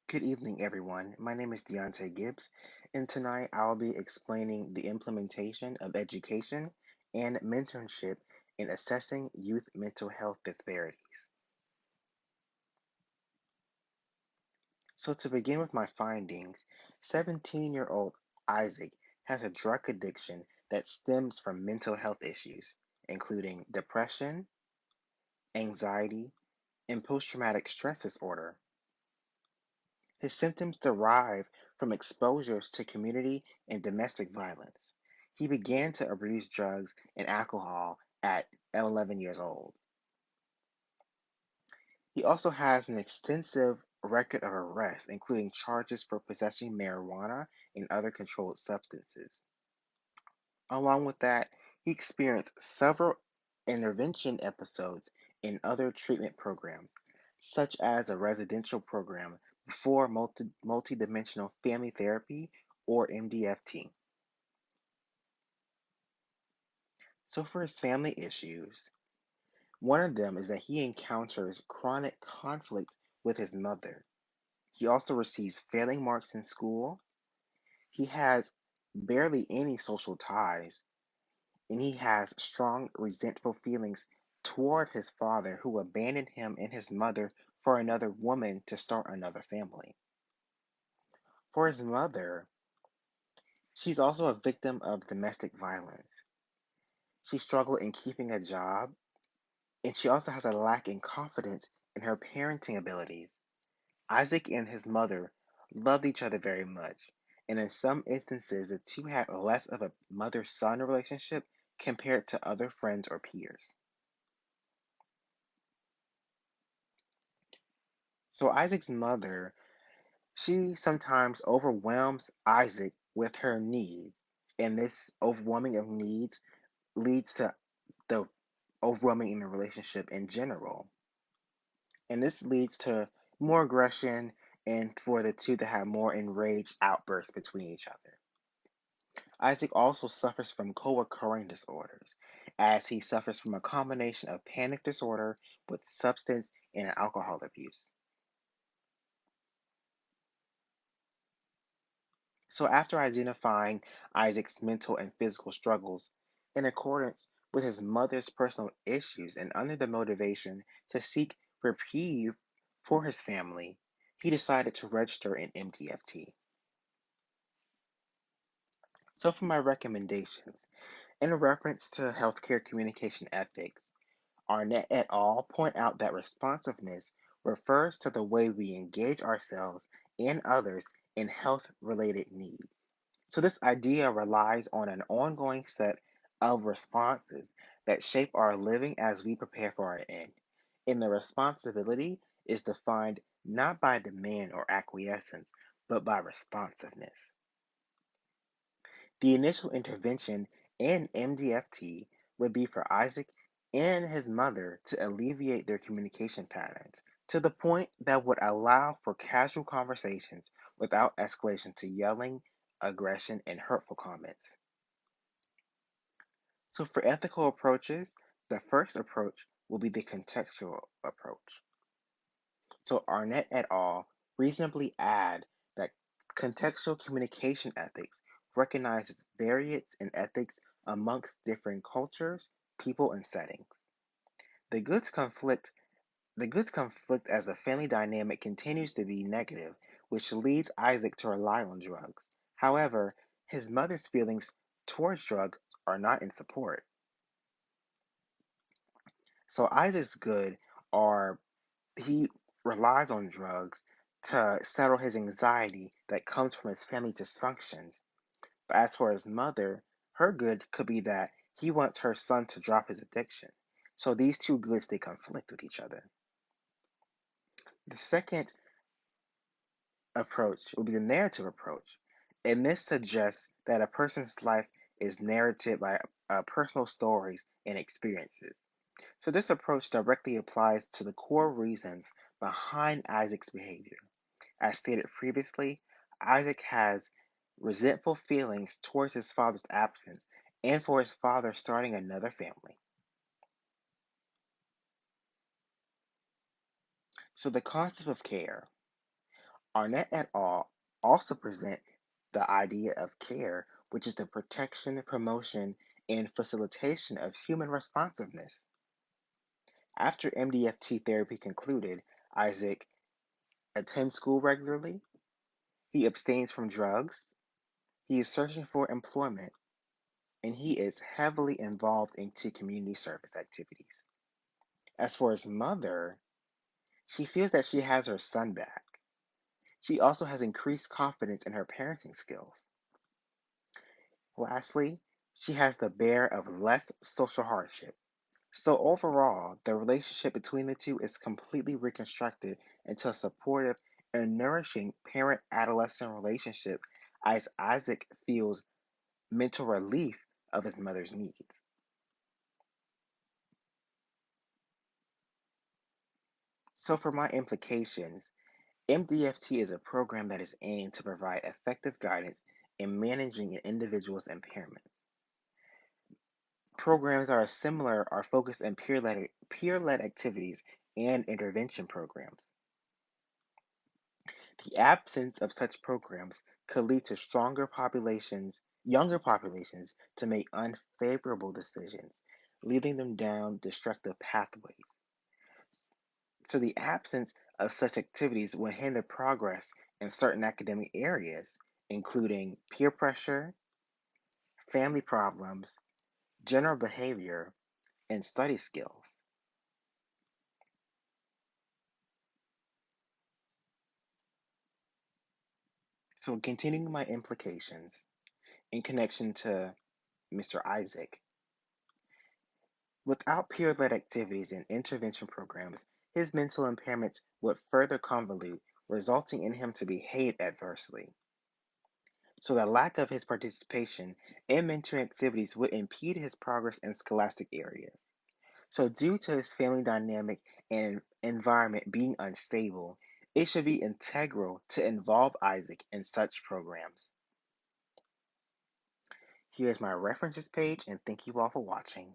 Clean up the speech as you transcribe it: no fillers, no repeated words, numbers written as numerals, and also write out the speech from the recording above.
Good evening, everyone. My name is Dianté Gibbs, and tonight I'll be explaining the implementation of education and mentorship in assessing youth mental health disparities. So, to begin with my findings, 17-year-old Isaac has a drug addiction that stems from mental health issues, including depression, anxiety, and post traumatic stress disorder. His symptoms derive from exposures to community and domestic violence. He began to abuse drugs and alcohol at 11 years old. He also has an extensive record of arrests, including charges for possessing marijuana and other controlled substances. Along with that, he experienced several intervention episodes in other treatment programs, such as a residential program before multidimensional family therapy or MDFT. So, for his family issues, one of them is that he encounters chronic conflict with his mother. He also receives failing marks in school. He has barely any social ties, and he has strong resentful feelings toward his father who abandoned him and his mother for another woman to start another family. For his mother, she's also a victim of domestic violence. She struggled in keeping a job, and she also has a lack in confidence in her parenting abilities. Isaac and his mother loved each other very much, and in some instances, the two had less of a mother son relationship compared to other friends or peers. So Isaac's mother, she sometimes overwhelms Isaac with her needs, and this overwhelming of needs leads to the overwhelming in the relationship in general. And this leads to more aggression and for the two to have more enraged outbursts between each other. Isaac also suffers from co occurring disorders, as he suffers from a combination of panic disorder with substance and alcohol abuse. So, after identifying Isaac's mental and physical struggles, in accordance with his mother's personal issues and under the motivation to seek reprieve for his family, he decided to register in MDFT. So, for my recommendations, in reference to healthcare communication ethics, Arnett et al. Point out that responsiveness refers to the way we engage ourselves and others in health related needs. So, this idea relies on an ongoing set of responses that shape our living as we prepare for our end. And the responsibility is defined not by demand or acquiescence, but by responsiveness. The initial intervention in MDFT would be for Isaac and his mother to alleviate their communication patterns to the point that would allow for casual conversations without escalation to yelling, aggression, and hurtful comments. So, for ethical approaches, the first approach will be the contextual approach. So, Arnett et al. Reasonably add that contextual communication ethics recognizes variance in ethics amongst different cultures, people, and settings. The goods conflict the goods conflict as the family dynamic continues to be negative, which leads Isaac to rely on drugs. However, his mother's feelings towards drugs are not in support. So Isaac's good are he relies on drugs to settle his anxiety that comes from his family dysfunctions. But as for his mother, her good could be that he wants her son to drop his addiction. So these two goods they conflict with each other. The second approach will be the narrative approach. And this suggests that a person's life is narrated by personal stories and experiences. So this approach directly applies to the core reasons behind Isaac's behavior. As stated previously, Isaac has resentful feelings towards his father's absence and for his father starting another family. So the concept of care. Arnett et al. Also present the idea of care, which is the protection, promotion, and facilitation of human responsiveness. After MDFT therapy concluded, Isaac attends school regularly, he abstains from drugs, he is searching for employment, and he is heavily involved into community service activities. As for his mother, she feels that she has her son back. She also has increased confidence in her parenting skills. Lastly, she has the bear of less social hardship. So overall, the relationship between the two is completely reconstructed into a supportive and nourishing parent-adolescent relationship as Isaac feels mental relief of his mother's needs. So for my implications, MDFT is a program that is aimed to provide effective guidance in managing an individual's impairments. Programs that are similar are focused on peer-led activities and intervention programs. The absence of such programs could lead to younger populations to make unfavorable decisions, leading them down destructive pathways. So the absence of such activities will hinder progress in certain academic areas, including peer pressure, family problems, general behavior, and study skills. So continuing my implications in connection to Mr. Isaac, without peer-led activities and intervention programs, his mental impairments would further convolute, resulting in him to behave adversely. So the lack of his participation in mentoring activities would impede his progress in scholastic areas. So due to his family dynamic and environment being unstable, it should be integral to involve Isaac in such programs. Here's my references page, and thank you all for watching.